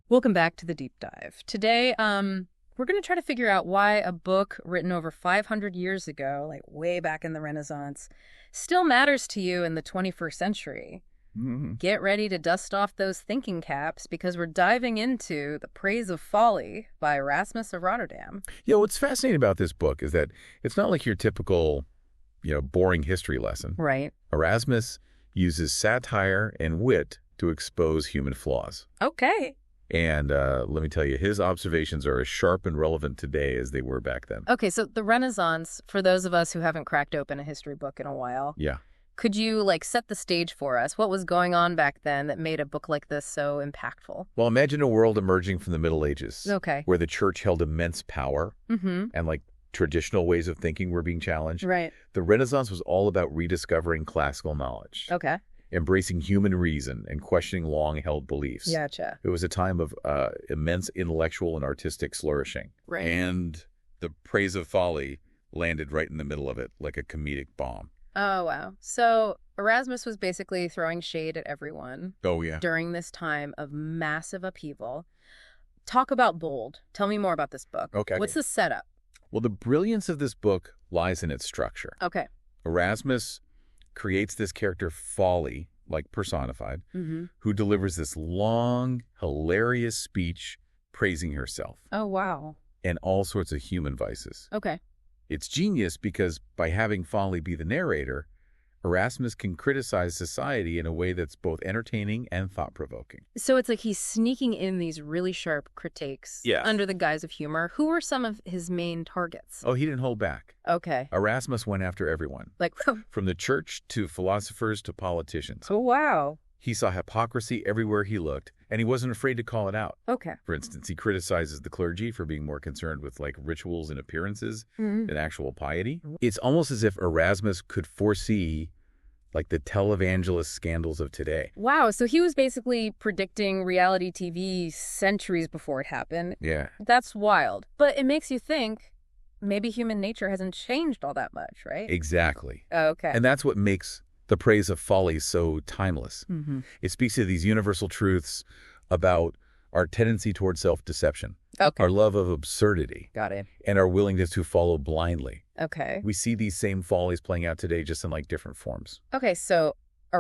Welcome back to the deep dive. Today, we're going to try to figure out why a book written over 500 years ago, like way back in the Renaissance, still matters to you in the 21st century. Mm-hmm. Get ready to dust off those thinking caps because we're diving into The Praise of Folly by Erasmus of Rotterdam. Yeah, what's fascinating about this book is that it's not like your typical, boring history lesson. Right. Erasmus uses satire and wit to expose human flaws. Okay. And let me tell you, his observations are as sharp and relevant today as they were back then. Okay, so the Renaissance, for those of us who haven't cracked open a history book in a while, Yeah. could you set the stage for us? What was going on back then that made a book like this so impactful? Well, imagine a world emerging from the Middle Ages. Okay. Where the church held immense power and traditional ways of thinking were being challenged. Right. The Renaissance was all about rediscovering classical knowledge. Okay. Embracing human reason and questioning long-held beliefs. Gotcha. It was a time of immense intellectual and artistic flourishing. Right. And the praise of folly landed right in the middle of it, like a comedic bomb. Oh, wow. So Erasmus was basically throwing shade at everyone Oh, yeah. during this time of massive upheaval. Talk about bold. Tell me more about this book. Okay. What's the setup? Well, the brilliance of this book lies in its structure. Okay. Erasmus creates this character Folly, like personified, who delivers this long, hilarious speech praising herself Oh, wow. and all sorts of human vices. Okay. It's genius because by having Folly be the narrator, Erasmus can criticize society in a way that's both entertaining and thought-provoking. So it's like he's sneaking in these really sharp critiques Yes. under the guise of humor. Who were some of his main targets? Oh, he didn't hold back. Okay. Erasmus went after everyone, Like, from the church to philosophers to politicians. oh, wow. He saw hypocrisy everywhere he looked, and he wasn't afraid to call it out. Okay. For instance, he criticizes the clergy for being more concerned with rituals and appearances than actual piety. It's almost as if Erasmus could foresee the televangelist scandals of today. Wow. So he was basically predicting reality TV centuries before it happened. Yeah. That's wild. But it makes you think maybe human nature hasn't changed all that much, right? Exactly. Okay. And that's what makes the praise of folly so timeless. It speaks to these universal truths about our tendency toward self-deception, Okay. our love of absurdity, Got it. and our willingness to follow blindly. Okay. We see these same follies playing out today just in different forms. Okay, so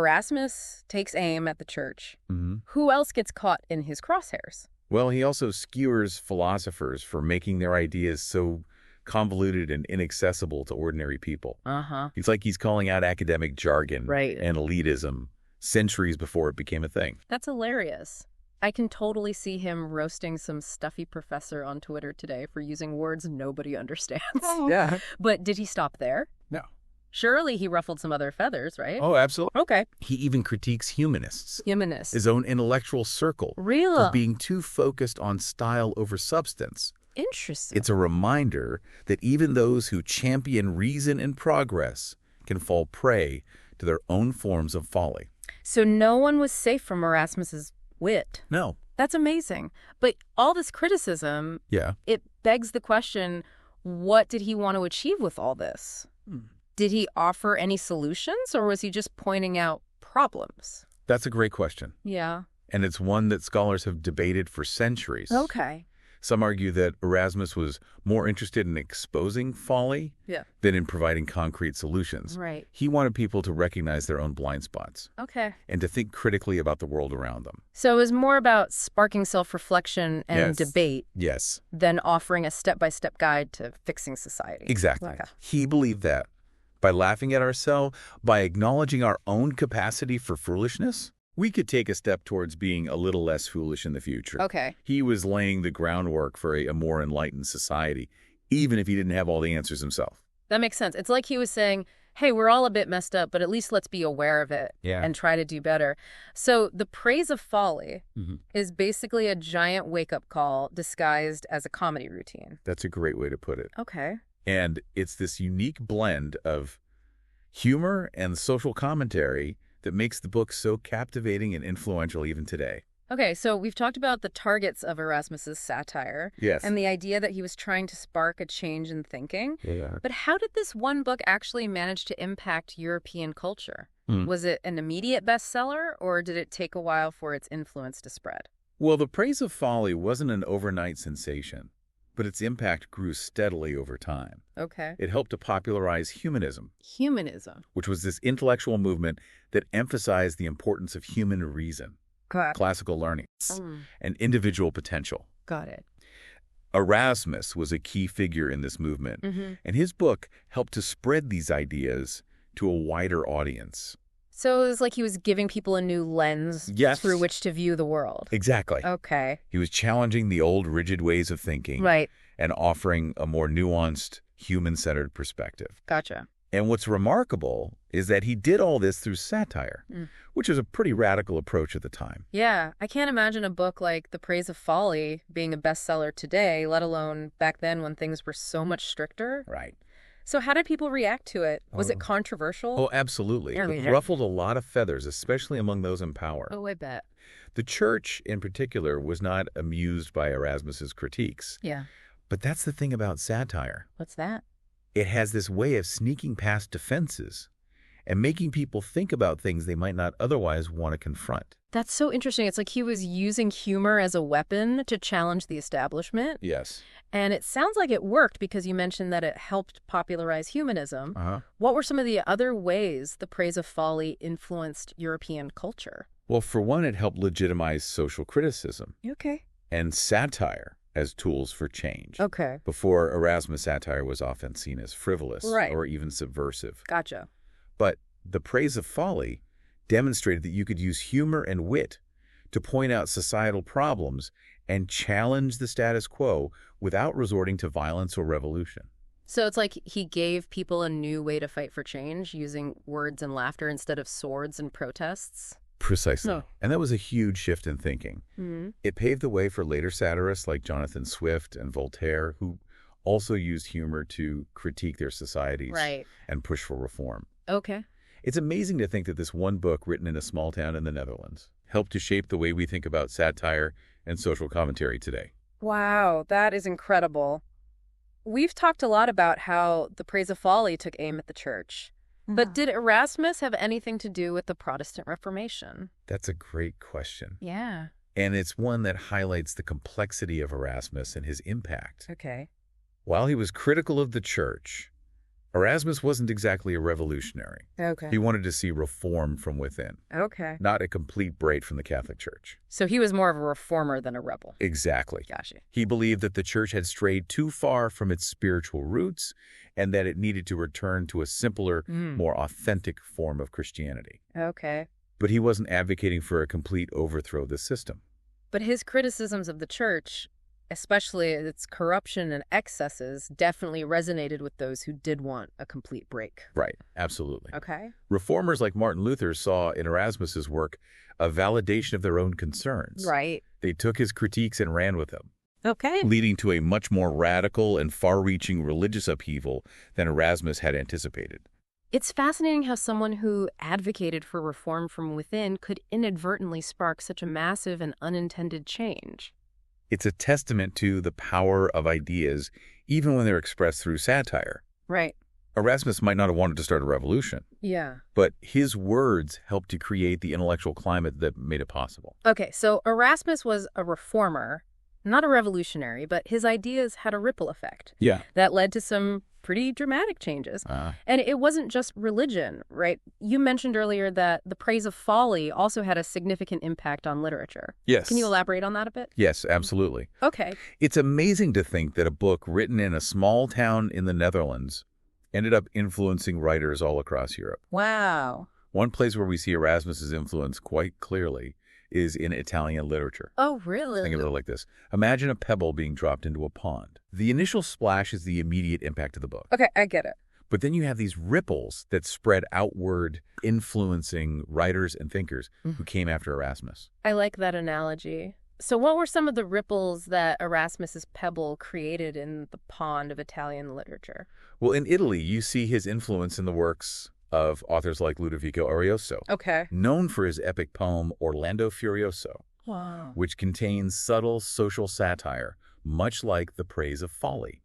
Erasmus takes aim at the church. Who else gets caught in his crosshairs? Well, he also skewers philosophers for making their ideas so convoluted and inaccessible to ordinary people. It's like he's calling out academic jargon Right. and elitism centuries before it became a thing. That's hilarious. I can totally see him roasting some stuffy professor on Twitter today for using words nobody understands. Yeah. But did he stop there? No. Surely he ruffled some other feathers, right? Oh, absolutely. Okay. He even critiques humanists, Humanist. his own intellectual circle, for Real. being too focused on style over substance. Interesting. It's a reminder that even those who champion reason and progress can fall prey to their own forms of folly. So no one was safe from Erasmus's wit. No. That's amazing. But all this criticism, Yeah. it begs the question, what did he want to achieve with all this? Did he offer any solutions, or was he just pointing out problems? That's a great question. Yeah. And it's one that scholars have debated for centuries. Okay. Some argue that Erasmus was more interested in exposing folly Yeah. than in providing concrete solutions. Right. He wanted people to recognize their own blind spots Okay. and to think critically about the world around them. So it was more about sparking self-reflection and Yes. debate Yes, than offering a step-by-step guide to fixing society. exactly. Okay. He believed that by laughing at ourselves, by acknowledging our own capacity for foolishness, we could take a step towards being a little less foolish in the future. Okay. He was laying the groundwork for a more enlightened society, even if he didn't have all the answers himself. That makes sense. It's like he was saying, hey, we're all a bit messed up, but at least let's be aware of it Yeah. and try to do better. So the praise of folly is basically a giant wake-up call disguised as a comedy routine. That's a great way to put it. Okay. And it's this unique blend of humor and social commentary that makes the book so captivating and influential even today. Okay, so we've talked about the targets of Erasmus's satire Yes. and the idea that he was trying to spark a change in thinking. Yeah. But how did this one book actually manage to impact European culture? Was it an immediate bestseller, or did it take a while for its influence to spread? Well, The Praise of Folly wasn't an overnight sensation, but its impact grew steadily over time. Okay. It helped to popularize humanism, Humanism. which was this intellectual movement that emphasized the importance of human reason, classical learning, and individual potential. Got it. Erasmus was a key figure in this movement, and his book helped to spread these ideas to a wider audience. So it was like he was giving people a new lens through which to view the world. Exactly. Okay. He was challenging the old rigid ways of thinking and offering a more nuanced, human-centered perspective. Gotcha. And what's remarkable is that he did all this through satire, which was a pretty radical approach at the time. Yeah, I can't imagine a book like The Praise of Folly being a bestseller today, let alone back then when things were so much stricter. Right. So how did people react to it? Was it controversial? Oh, absolutely. It ruffled a lot of feathers, especially among those in power. Oh, I bet. The church, in particular, was not amused by Erasmus's critiques. Yeah. But that's the thing about satire. What's that? It has this way of sneaking past defenses and making people think about things they might not otherwise want to confront. That's so interesting. It's like he was using humor as a weapon to challenge the establishment. Yes. And it sounds like it worked because you mentioned that it helped popularize humanism. What were some of the other ways The Praise of Folly influenced European culture? Well, for one, it helped legitimize social criticism. Okay. And satire as tools for change. Okay. Before, Erasmus' satire was often seen as frivolous or even subversive. Gotcha. But The Praise of Folly demonstrated that you could use humor and wit to point out societal problems and challenge the status quo without resorting to violence or revolution. So it's like he gave people a new way to fight for change using words and laughter instead of swords and protests? Precisely. No. And that was a huge shift in thinking. It paved the way for later satirists like Jonathan Swift and Voltaire, who also used humor to critique their societies and push for reform. Okay. It's amazing to think that this one book written in a small town in the Netherlands helped to shape the way we think about satire and social commentary today. Wow, that is incredible. We've talked a lot about how The Praise of Folly took aim at the church. But did Erasmus have anything to do with the Protestant Reformation? That's a great question. Yeah. And it's one that highlights the complexity of Erasmus and his impact. Okay. While he was critical of the church, Erasmus wasn't exactly a revolutionary. Okay. He wanted to see reform from within, Okay. not a complete break from the Catholic Church. So he was more of a reformer than a rebel. Exactly. Gotcha. He believed that the church had strayed too far from its spiritual roots and that it needed to return to a simpler, more authentic form of Christianity. Okay. But he wasn't advocating for a complete overthrow of the system. But his criticisms of the church, especially its corruption and excesses, definitely resonated with those who did want a complete break. Right, absolutely. Okay. Reformers like Martin Luther saw in Erasmus's work a validation of their own concerns. Right. They took his critiques and ran with them, Okay. leading to a much more radical and far-reaching religious upheaval than Erasmus had anticipated. It's fascinating how someone who advocated for reform from within could inadvertently spark such a massive and unintended change. It's a testament to the power of ideas, even when they're expressed through satire. Right. Erasmus might not have wanted to start a revolution, Yeah. but his words helped to create the intellectual climate that made it possible. Okay, so Erasmus was a reformer, not a revolutionary, but his ideas had a ripple effect Yeah. that led to some pretty dramatic changes. And it wasn't just religion, right? You mentioned earlier that The Praise of Folly also had a significant impact on literature. Yes. Can you elaborate on that a bit? Yes, absolutely. Okay. It's amazing to think that a book written in a small town in the Netherlands ended up influencing writers all across Europe. Wow. One place where we see Erasmus's influence quite clearly is in Italian literature. Oh, really? Think of it like this. Imagine a pebble being dropped into a pond. The initial splash is the immediate impact of the book. Okay, I get it. But then you have these ripples that spread outward, influencing writers and thinkers who came after Erasmus. I like that analogy. So what were some of the ripples that Erasmus's pebble created in the pond of Italian literature? Well, in Italy, you see his influence in the works of authors like Ludovico Ariosto, Okay. known for his epic poem Orlando Furioso. Wow. which contains subtle social satire, much like the praise of folly.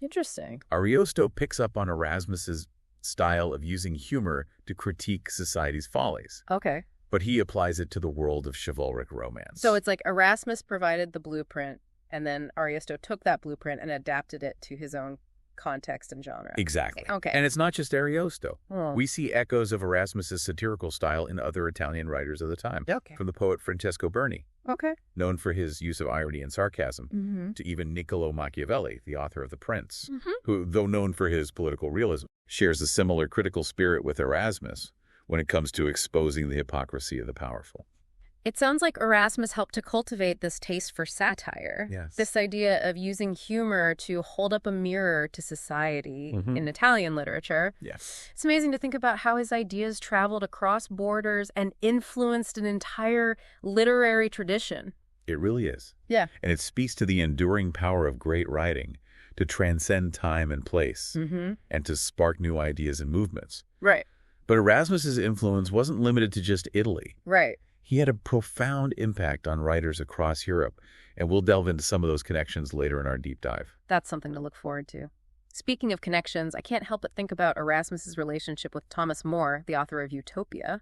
Interesting. Ariosto picks up on Erasmus's style of using humor to critique society's follies, Okay. but he applies it to the world of chivalric romance. So it's like Erasmus provided the blueprint, and then Ariosto took that blueprint and adapted it to his own context and genre. Exactly. Okay. And it's not just Ariosto. Oh. We see echoes of Erasmus's satirical style in other Italian writers of the time, Okay. from the poet Francesco Berni, Okay. known for his use of irony and sarcasm, Mm-hmm. to even Niccolo Machiavelli, the author of The Prince, Mm-hmm. who, though known for his political realism, shares a similar critical spirit with Erasmus when it comes to exposing the hypocrisy of the powerful. It sounds like Erasmus helped to cultivate this taste for satire. Yes. This idea of using humor to hold up a mirror to society Mhm. in Italian literature. Yeah. It's amazing to think about how his ideas traveled across borders and influenced an entire literary tradition. It really is. Yeah. And it speaks to the enduring power of great writing to transcend time and place Mm-hmm. and to spark new ideas and movements. Right. But Erasmus's influence wasn't limited to just Italy. Right. He had a profound impact on writers across Europe, and we'll delve into some of those connections later in our deep dive. That's something to look forward to. Speaking of connections, I can't help but think about Erasmus's relationship with Thomas More, the author of Utopia.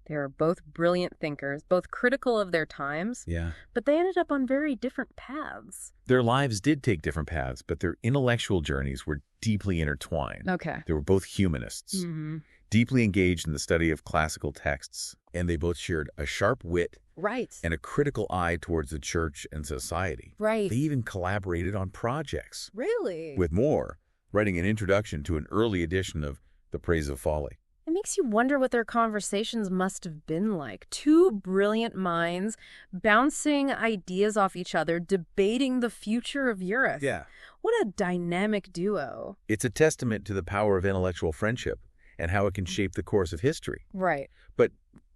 They are both brilliant thinkers, both critical of their times, Yeah. but they ended up on very different paths. Their lives did take different paths, but their intellectual journeys were deeply intertwined. Okay. They were both humanists, Mm-hmm. deeply engaged in the study of classical texts, and they both shared a sharp wit Right. and a critical eye towards the church and society. Right. They even collaborated on projects, Really? with More writing an introduction to an early edition of The Praise of Folly. It makes you wonder what their conversations must have been like. Two brilliant minds bouncing ideas off each other, debating the future of Europe. Yeah. What a dynamic duo. It's a testament to the power of intellectual friendship and how it can shape the course of history. Right. But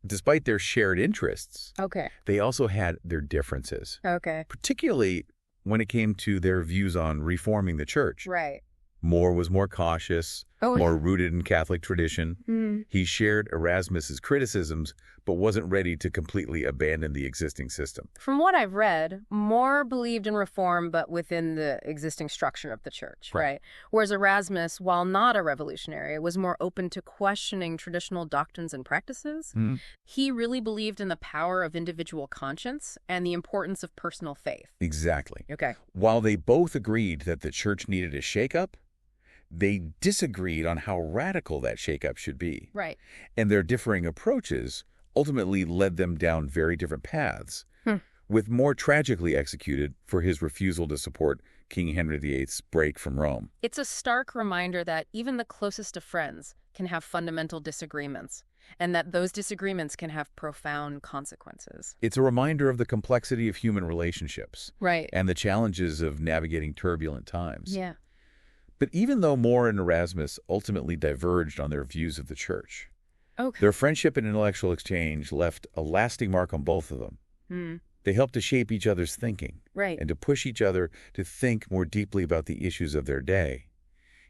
despite their shared interests, Okay. they also had their differences, Okay. particularly when it came to their views on reforming the church. Right. More was more cautious, Oh, more rooted in Catholic tradition. Mm. He shared Erasmus's criticisms, but wasn't ready to completely abandon the existing system. From what I've read, More believed in reform, but within the existing structure of the church, Right. right? Whereas Erasmus, while not a revolutionary, was more open to questioning traditional doctrines and practices. Mhm. He really believed in the power of individual conscience and the importance of personal faith. Exactly. Okay. While they both agreed that the church needed a shakeup, they disagreed on how radical that shakeup should be. Right. And their differing approaches ultimately led them down very different paths, with More tragically executed for his refusal to support King Henry VIII's break from Rome. It's a stark reminder that even the closest of friends can have fundamental disagreements, and that those disagreements can have profound consequences. It's a reminder of the complexity of human relationships Right. and the challenges of navigating turbulent times. Yeah. But even though More and Erasmus ultimately diverged on their views of the church, Okay. their friendship and intellectual exchange left a lasting mark on both of them. Hmm. They helped to shape each other's thinking Right. and to push each other to think more deeply about the issues of their day.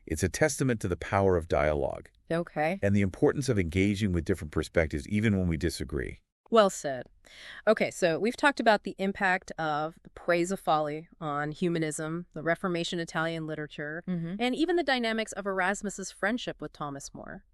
It's a testament to the power of dialogue Okay. and the importance of engaging with different perspectives even when we disagree. Well said. Okay, so we've talked about the impact of the praise of folly on humanism, the Reformation Italian literature, and even the dynamics of Erasmus's friendship with Thomas More.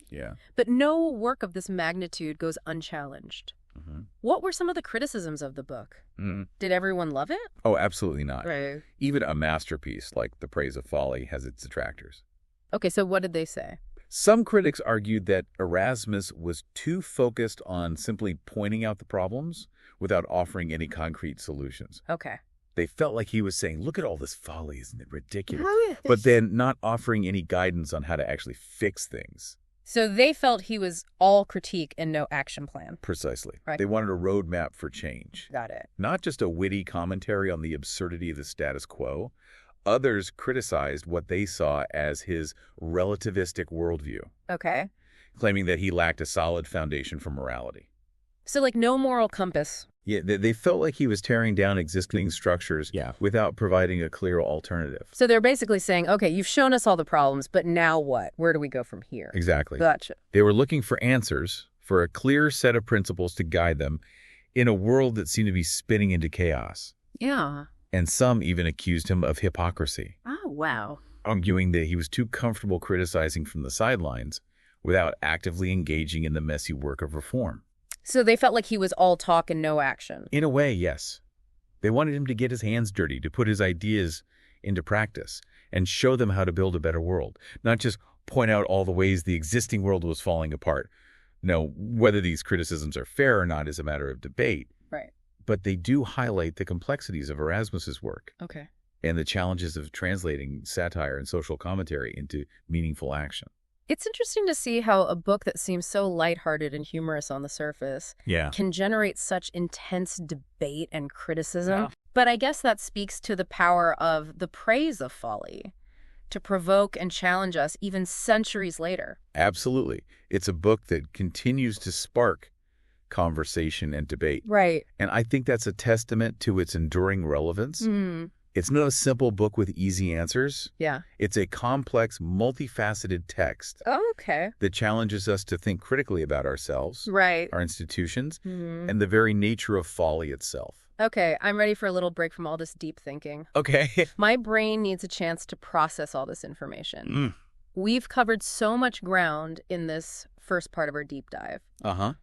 Yeah. But no work of this magnitude goes unchallenged. Mhm. What were some of the criticisms of the book? Mhm. Did everyone love it? Oh, absolutely not. Right. Even a masterpiece like The Praise of Folly has its detractors. Okay, so what did they say? Some critics argued that Erasmus was too focused on simply pointing out the problems without offering any concrete solutions. Okay. They felt like he was saying, look at all this folly, isn't it ridiculous? But then not offering any guidance on how to actually fix things. So they felt he was all critique and no action plan. Precisely. Right. They wanted a roadmap for change. Got it. Not just a witty commentary on the absurdity of the status quo. Others criticized what they saw as his relativistic worldview, Okay. claiming that he lacked a solid foundation for morality. So like no moral compass. Yeah, they felt like he was tearing down existing structures without providing a clear alternative. So they're basically saying, okay, you've shown us all the problems, but now what? Where do we go from here? Exactly. Gotcha. They were looking for answers, for a clear set of principles to guide them in a world that seemed to be spinning into chaos. Yeah. And some even accused him of hypocrisy, Oh, wow. arguing that he was too comfortable criticizing from the sidelines without actively engaging in the messy work of reform. So they felt like he was all talk and no action. In a way, yes. They wanted him to get his hands dirty, to put his ideas into practice and show them how to build a better world, not just point out all the ways the existing world was falling apart. No, whether these criticisms are fair or not is a matter of debate. Right. But they do highlight the complexities of Erasmus's work Okay. and the challenges of translating satire and social commentary into meaningful action. It's interesting to see how a book that seems so lighthearted and humorous on the surface can generate such intense debate and criticism. Yeah. But I guess that speaks to the power of the praise of folly to provoke and challenge us even centuries later. Absolutely. It's a book that continues to spark conversation and debate. Right. And I think that's a testament to its enduring relevance. It's not a simple book with easy answers. Yeah. It's a complex, multifaceted text Oh, okay. that challenges us to think critically about ourselves, Right. our institutions, and the very nature of folly itself. Okay, I'm ready for a little break from all this deep thinking. Okay. My brain needs a chance to process all this information. We've covered so much ground in this first part of our deep dive. Uh-huh.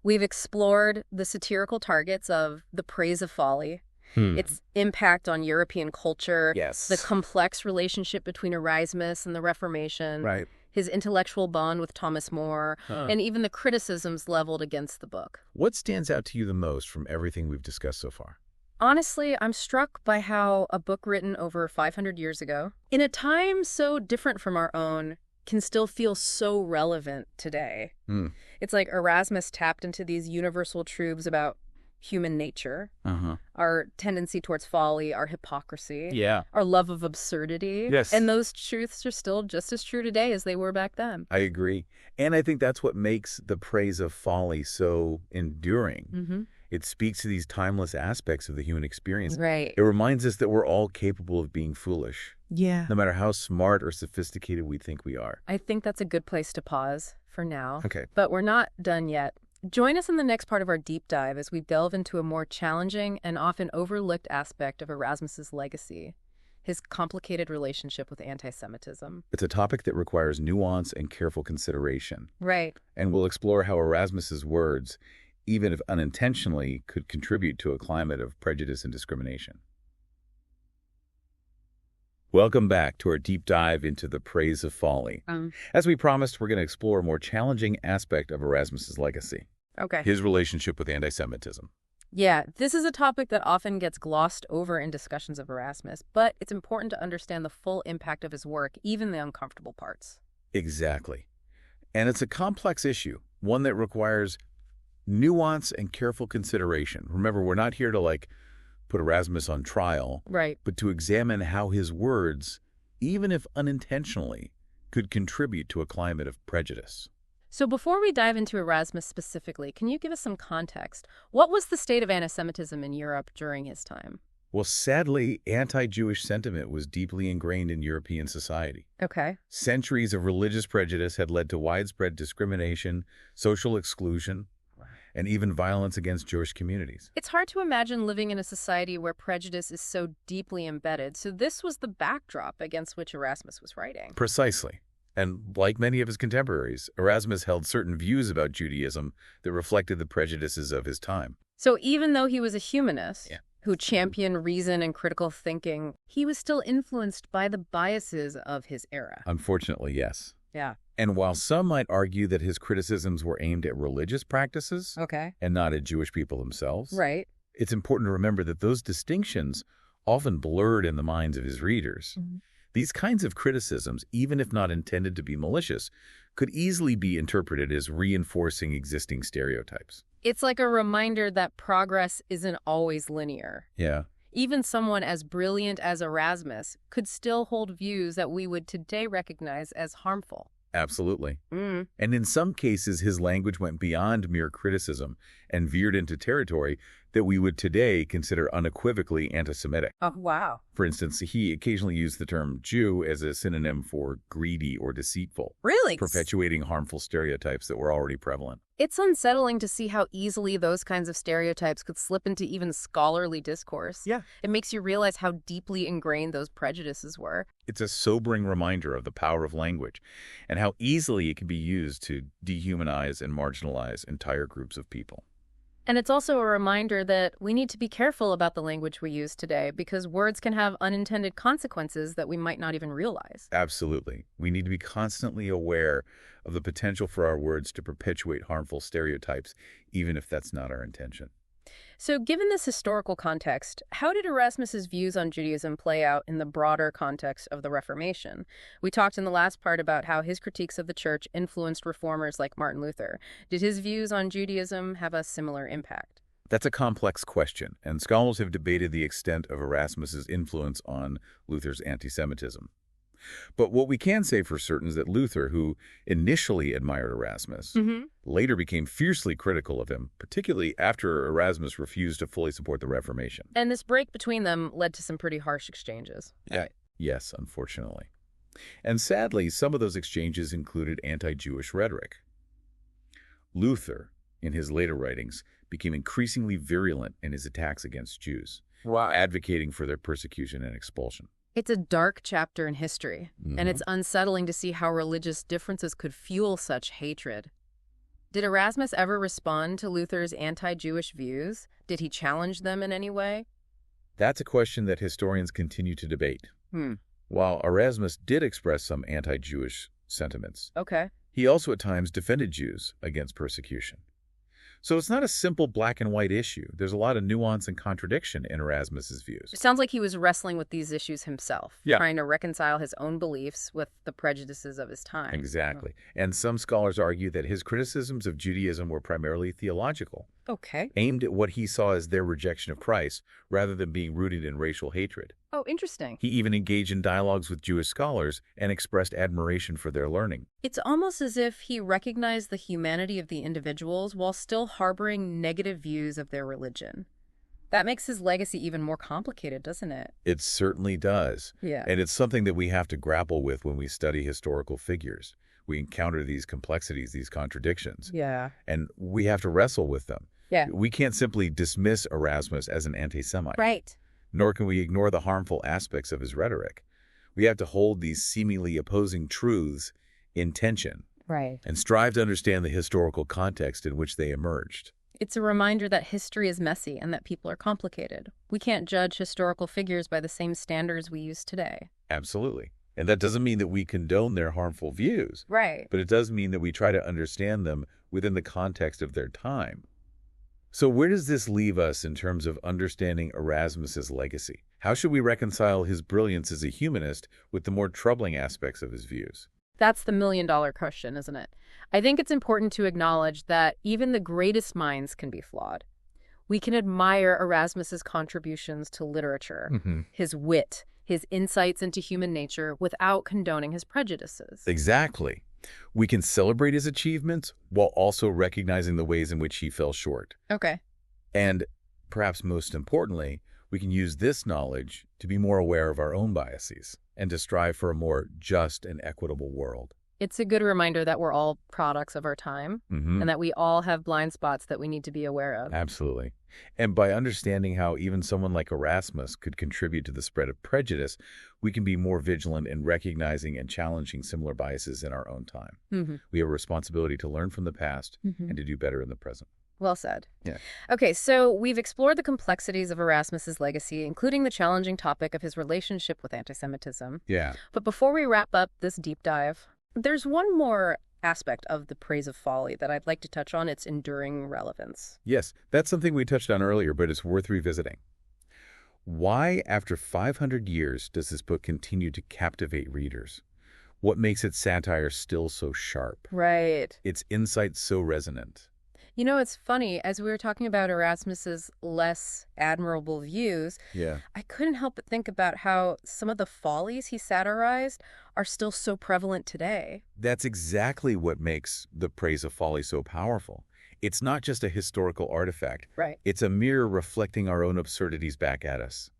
We've explored the satirical targets of the praise of folly, its impact on European culture, Yes. the complex relationship between Erasmus and the Reformation, Right. his intellectual bond with Thomas More, and even the criticisms leveled against the book. What stands out to you the most from everything we've discussed so far? Honestly, I'm struck by how a book written over 500 years ago, in a time so different from our own, can still feel so relevant today. It's like Erasmus tapped into these universal truths about human nature, our tendency towards folly, our hypocrisy, Yeah. our love of absurdity. Yes. And those truths are still just as true today as they were back then. I agree. And I think that's what makes the praise of folly so enduring. It speaks to these timeless aspects of the human experience. Right. It reminds us that we're all capable of being foolish, Yeah. no matter how smart or sophisticated we think we are. I think that's a good place to pause for now. Okay. But we're not done yet. Join us in the next part of our deep dive as we delve into a more challenging and often overlooked aspect of Erasmus's legacy, his complicated relationship with anti-Semitism. It's a topic that requires nuance and careful consideration. Right. And we'll explore how Erasmus's words, even if unintentionally, could contribute to a climate of prejudice and discrimination. Welcome back to our deep dive into the praise of folly. As we promised, we're going to explore a more challenging aspect of Erasmus's legacy, Okay. his relationship with anti-Semitism. Yeah, this is a topic that often gets glossed over in discussions of Erasmus, but it's important to understand the full impact of his work, even the uncomfortable parts. Exactly. And it's a complex issue, one that requires nuance and careful consideration. Remember, we're not here to put Erasmus on trial, Right. but to examine how his words, even if unintentionally, could contribute to a climate of prejudice. So before we dive into Erasmus specifically, can you give us some context? What was the state of anti-Semitism in Europe during his time? Well, sadly, anti-Jewish sentiment was deeply ingrained in European society. Okay. Centuries of religious prejudice had led to widespread discrimination, social exclusion, and even violence against Jewish communities. It's hard to imagine living in a society where prejudice is so deeply embedded, so this was the backdrop against which Erasmus was writing. Precisely. And like many of his contemporaries, Erasmus held certain views about Judaism that reflected the prejudices of his time. So even though he was a humanist who championed reason and critical thinking, he was still influenced by the biases of his era. Unfortunately, yes. Yeah. And while some might argue that his criticisms were aimed at religious practices Okay. and not at Jewish people themselves, Right. it's important to remember that those distinctions often blurred in the minds of his readers. These kinds of criticisms, even if not intended to be malicious, could easily be interpreted as reinforcing existing stereotypes. It's like a reminder that progress isn't always linear. Yeah. Even someone as brilliant as Erasmus could still hold views that we would today recognize as harmful. Absolutely. And in some cases, his language went beyond mere criticism and veered into territory that we would today consider unequivocally anti-Semitic. Oh, wow. For instance, he occasionally used the term Jew as a synonym for greedy or deceitful, Really? perpetuating harmful stereotypes that were already prevalent. It's unsettling to see how easily those kinds of stereotypes could slip into even scholarly discourse. Yeah. It makes you realize how deeply ingrained those prejudices were. It's a sobering reminder of the power of language and how easily it can be used to dehumanize and marginalize entire groups of people. And it's also a reminder that we need to be careful about the language we use today because words can have unintended consequences that we might not even realize. Absolutely. We need to be constantly aware of the potential for our words to perpetuate harmful stereotypes, even if that's not our intention. So given this historical context, how did Erasmus's views on Judaism play out in the broader context of the Reformation? We talked in the last part about how his critiques of the church influenced reformers like Martin Luther. Did his views on Judaism have a similar impact? That's a complex question, and scholars have debated the extent of Erasmus's influence on Luther's anti-Semitism. But what we can say for certain is that Luther, who initially admired Erasmus, later became fiercely critical of him, particularly after Erasmus refused to fully support the Reformation. And this break between them led to some pretty harsh exchanges. Yeah. Yes, unfortunately. And sadly, some of those exchanges included anti-Jewish rhetoric. Luther, in his later writings, became increasingly virulent in his attacks against Jews, advocating for their persecution and expulsion. It's a dark chapter in history, and it's unsettling to see how religious differences could fuel such hatred. Did Erasmus ever respond to Luther's anti-Jewish views? Did he challenge them in any way? That's a question that historians continue to debate. While Erasmus did express some anti-Jewish sentiments, he also at times defended Jews against persecution. So it's not a simple black and white issue. There's a lot of nuance and contradiction in Erasmus's views. It sounds like he was wrestling with these issues himself, trying to reconcile his own beliefs with the prejudices of his time. Exactly. And some scholars argue that his criticisms of Judaism were primarily theological, aimed at what he saw as their rejection of Christ, rather than being rooted in racial hatred. Oh, interesting. He even engaged in dialogues with Jewish scholars and expressed admiration for their learning. It's almost as if he recognized the humanity of the individuals while still harboring negative views of their religion. That makes his legacy even more complicated, doesn't it? It certainly does. Yeah. And it's something that we have to grapple with when we study historical figures. We encounter these complexities, these contradictions. Yeah. And we have to wrestle with them. Yeah. We can't simply dismiss Erasmus as an anti-Semite. Right. Nor can we ignore the harmful aspects of his rhetoric. We have to hold these seemingly opposing truths in tension. Right. And strive to understand the historical context in which they emerged. It's a reminder that history is messy and that people are complicated. We can't judge historical figures by the same standards we use today. Absolutely. And that doesn't mean that we condone their harmful views. Right. But it does mean that we try to understand them within the context of their time. So where does this leave us in terms of understanding Erasmus's legacy? How should we reconcile his brilliance as a humanist with the more troubling aspects of his views? That's the million-dollar question, isn't it? I think it's important to acknowledge that even the greatest minds can be flawed. We can admire Erasmus's contributions to literature, his wit, his insights into human nature without condoning his prejudices. Exactly. We can celebrate his achievements while also recognizing the ways in which he fell short. Okay. And perhaps most importantly, we can use this knowledge to be more aware of our own biases and to strive for a more just and equitable world. It's a good reminder that we're all products of our time and that we all have blind spots that we need to be aware of. Absolutely. And by understanding how even someone like Erasmus could contribute to the spread of prejudice, we can be more vigilant in recognizing and challenging similar biases in our own time. We have a responsibility to learn from the past and to do better in the present. Well said. Yeah. Okay, so we've explored the complexities of Erasmus's legacy, including the challenging topic of his relationship with anti-Semitism. Yeah. But before we wrap up this deep dive, there's one more aspect of the praise of folly that I'd like to touch on, its enduring relevance. Yes, that's something we touched on earlier, but it's worth revisiting. Why, after 500 years, does this book continue to captivate readers? What makes its satire still so sharp? Right. Its insights so resonant? You know, it's funny, as we were talking about Erasmus's less admirable views, I couldn't help but think about how some of the follies he satirized are still so prevalent today. That's exactly what makes the praise of folly so powerful. It's not just a historical artifact. Right. It's a mirror reflecting our own absurdities back at us.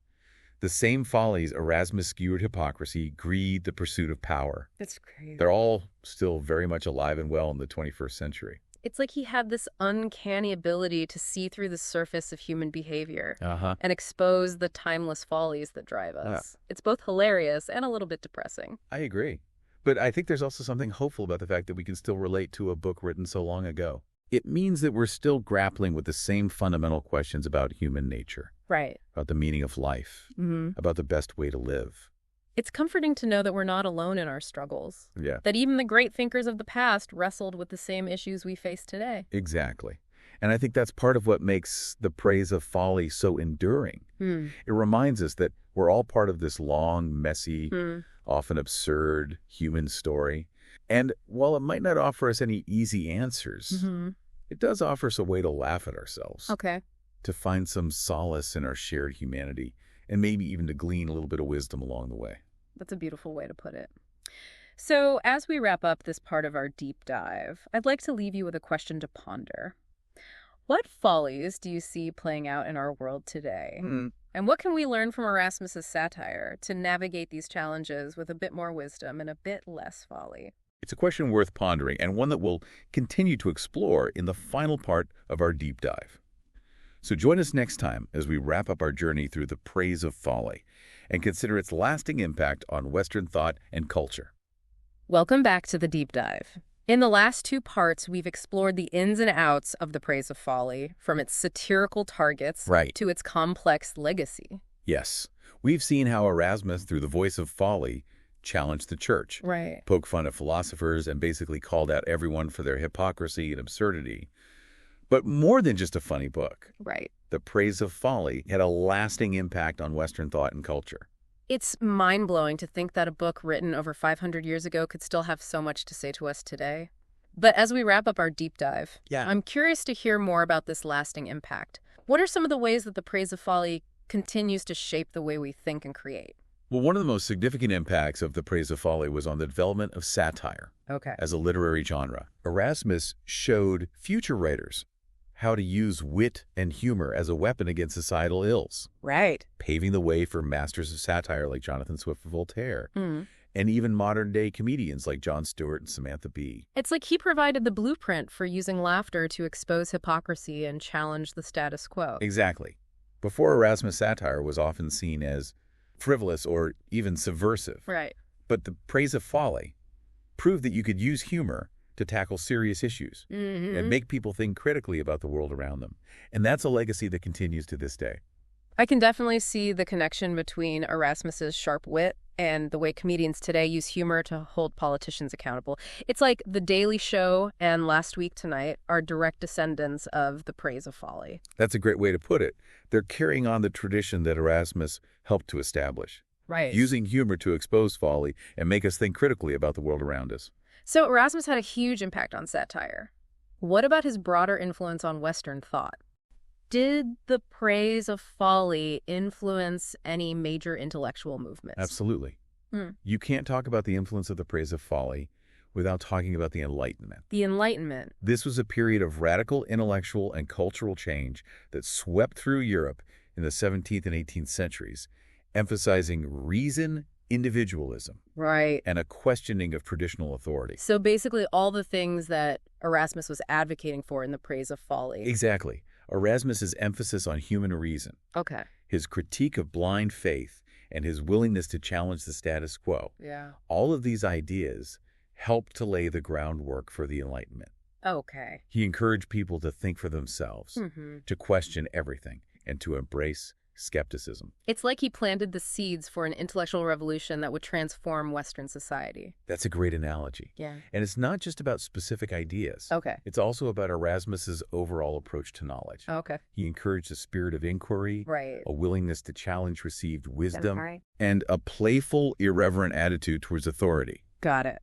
The same follies Erasmus skewered hypocrisy, greed, the pursuit of power. That's crazy. They're all still very much alive and well in the 21st century. It's like he had this uncanny ability to see through the surface of human behavior and expose the timeless follies that drive us. It's both hilarious and a little bit depressing. I agree. But I think there's also something hopeful about the fact that we can still relate to a book written so long ago. It means that we're still grappling with the same fundamental questions about human nature. Right. About the meaning of life. About the best way to live. It's comforting to know that we're not alone in our struggles. Yeah. That even the great thinkers of the past wrestled with the same issues we face today. Exactly. And I think that's part of what makes the praise of folly so enduring. It reminds us that we're all part of this long, messy, often absurd human story. And while it might not offer us any easy answers, it does offer us a way to laugh at ourselves. Okay. To find some solace in our shared humanity, and maybe even to glean a little bit of wisdom along the way. That's a beautiful way to put it. So as we wrap up this part of our deep dive, I'd like to leave you with a question to ponder. What follies do you see playing out in our world today? And what can we learn from Erasmus's satire to navigate these challenges with a bit more wisdom and a bit less folly? It's a question worth pondering, and one that we'll continue to explore in the final part of our deep dive. So join us next time as we wrap up our journey through the praise of folly and consider its lasting impact on Western thought and culture. Welcome back to the deep dive. In the last two parts, we've explored the ins and outs of the praise of folly, from its satirical targets to its complex legacy. Yes, we've seen how Erasmus, through the voice of folly, challenged the church, poked fun at philosophers, and basically called out everyone for their hypocrisy and absurdity. But more than just a funny book. The Praise of Folly had a lasting impact on Western thought and culture. It's mind-blowing to think that a book written over 500 years ago could still have so much to say to us today. But as we wrap up our deep dive, I'm curious to hear more about this lasting impact. What are some of the ways that the Praise of Folly continues to shape the way we think and create? Well, one of the most significant impacts of the Praise of Folly was on the development of satire as a literary genre. Erasmus showed future writers how to use wit and humor as a weapon against societal ills. Paving the way for masters of satire like Jonathan Swift and Voltaire, and even modern-day comedians like Jon Stewart and Samantha Bee. It's like he provided the blueprint for using laughter to expose hypocrisy and challenge the status quo. Exactly. Before Erasmus, satire was often seen as frivolous or even subversive. But the Praise of Folly proved that you could use humor to tackle serious issues and make people think critically about the world around them. And that's a legacy that continues to this day. I can definitely see the connection between Erasmus's sharp wit and the way comedians today use humor to hold politicians accountable. It's like The Daily Show and Last Week Tonight are direct descendants of the Praise of Folly. That's a great way to put it. They're carrying on the tradition that Erasmus helped to establish. Using humor to expose folly and make us think critically about the world around us. So Erasmus had a huge impact on satire. What about his broader influence on Western thought? Did the Praise of Folly influence any major intellectual movements? Absolutely. You can't talk about the influence of the Praise of Folly without talking about the Enlightenment. The Enlightenment. This was a period of radical intellectual and cultural change that swept through Europe in the 17th and 18th centuries, emphasizing reason, individualism, and a questioning of traditional authority. So basically all the things that Erasmus was advocating for in the Praise of Folly. Exactly. Erasmus's emphasis on human reason, his critique of blind faith, and his willingness to challenge the status quo. All of these ideas helped to lay the groundwork for the Enlightenment. He encouraged people to think for themselves, to question everything, and to embrace skepticism. It's like he planted the seeds for an intellectual revolution that would transform Western society. That's a great analogy. And it's not just about specific ideas. It's also about Erasmus's overall approach to knowledge. He encouraged a spirit of inquiry, a willingness to challenge received wisdom, and a playful, irreverent attitude towards authority. Got it.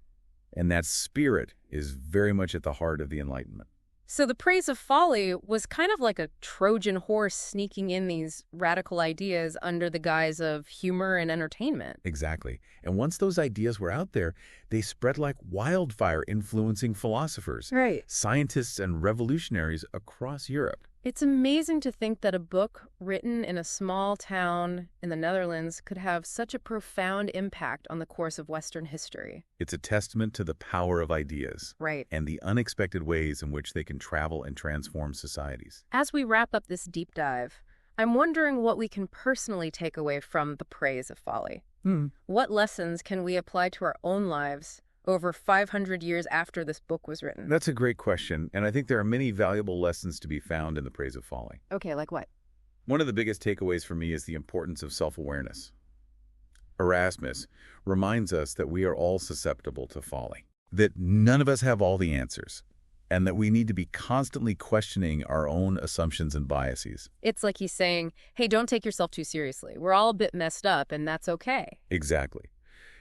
And that spirit is very much at the heart of the Enlightenment. So the praise of folly was kind of like a Trojan horse sneaking in these radical ideas under the guise of humor and entertainment. Exactly. And once those ideas were out there, they spread like wildfire, influencing philosophers, Right. scientists, and revolutionaries across Europe. It's amazing to think that a book written in a small town in the Netherlands could have such a profound impact on the course of Western history. It's a testament to the power of ideas Right. and the unexpected ways in which they can travel and transform societies. As we wrap up this deep dive, I'm wondering what we can personally take away from the praise of folly. What lessons can we apply to our own lives over 500 years after this book was written? That's a great question, and I think there are many valuable lessons to be found in the praise of folly. Okay, like what? One of the biggest takeaways for me is the importance of self-awareness. Erasmus reminds us that we are all susceptible to folly, that none of us have all the answers, and that we need to be constantly questioning our own assumptions and biases. It's like he's saying, hey, don't take yourself too seriously. We're all a bit messed up, and that's okay. Exactly.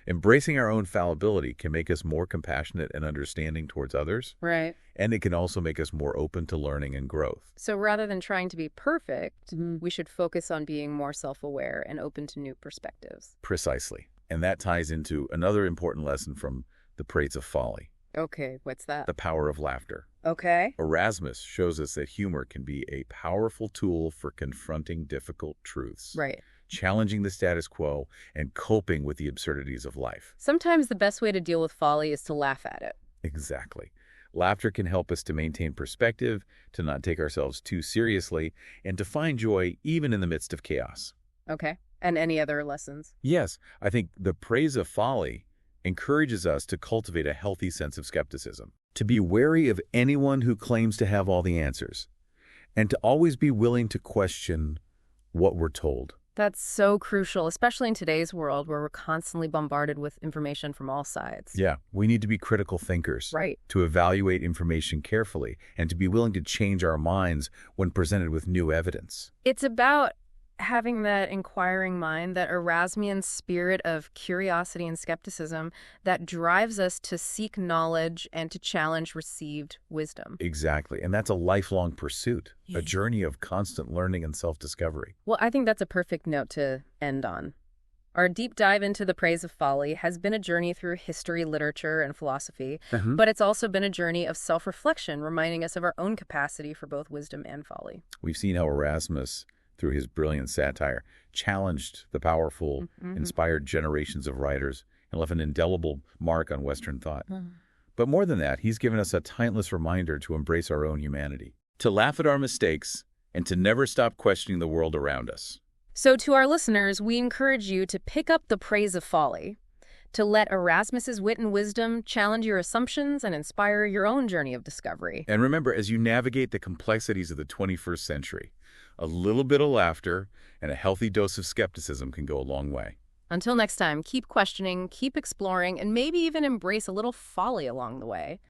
Embracing our own fallibility can make us more compassionate and understanding towards others, Right. and it can also make us more open to learning and growth. So rather than trying to be perfect, we should focus on being more self-aware and open to new perspectives. Precisely. And that ties into another important lesson from the praise of folly, Okay, what's that? the power of laughter. Okay. Erasmus shows us that humor can be a powerful tool for confronting difficult truths, Right. challenging the status quo, and coping with the absurdities of life. Sometimes the best way to deal with folly is to laugh at it. Exactly. Laughter can help us to maintain perspective, to not take ourselves too seriously, and to find joy even in the midst of chaos. Okay. And any other lessons? Yes, I think the praise of folly encourages us to cultivate a healthy sense of skepticism, to be wary of anyone who claims to have all the answers, and to always be willing to question what we're told. That's so crucial, especially in today's world where we're constantly bombarded with information from all sides. Yeah, we need to be critical thinkers, Right. to evaluate information carefully, and to be willing to change our minds when presented with new evidence. It's about having that inquiring mind, that Erasmian spirit of curiosity and skepticism that drives us to seek knowledge and to challenge received wisdom. Exactly, and that's a lifelong pursuit, a journey of constant learning and self-discovery. Well, I think that's a perfect note to end on. Our deep dive into the praise of folly has been a journey through history, literature, and philosophy, but it's also been a journey of self-reflection, reminding us of our own capacity for both wisdom and folly. We've seen how Erasmus, through his brilliant satire, challenged the powerful, inspired generations of writers, and left an indelible mark on Western thought. But more than that, he's given us a timeless reminder to embrace our own humanity, to laugh at our mistakes, and to never stop questioning the world around us. So to our listeners, we encourage you to pick up the praise of folly, to let Erasmus's wit and wisdom challenge your assumptions and inspire your own journey of discovery. And remember, as you navigate the complexities of the 21st century, a little bit of laughter and a healthy dose of skepticism can go a long way. Until next time, keep questioning, keep exploring, and maybe even embrace a little folly along the way.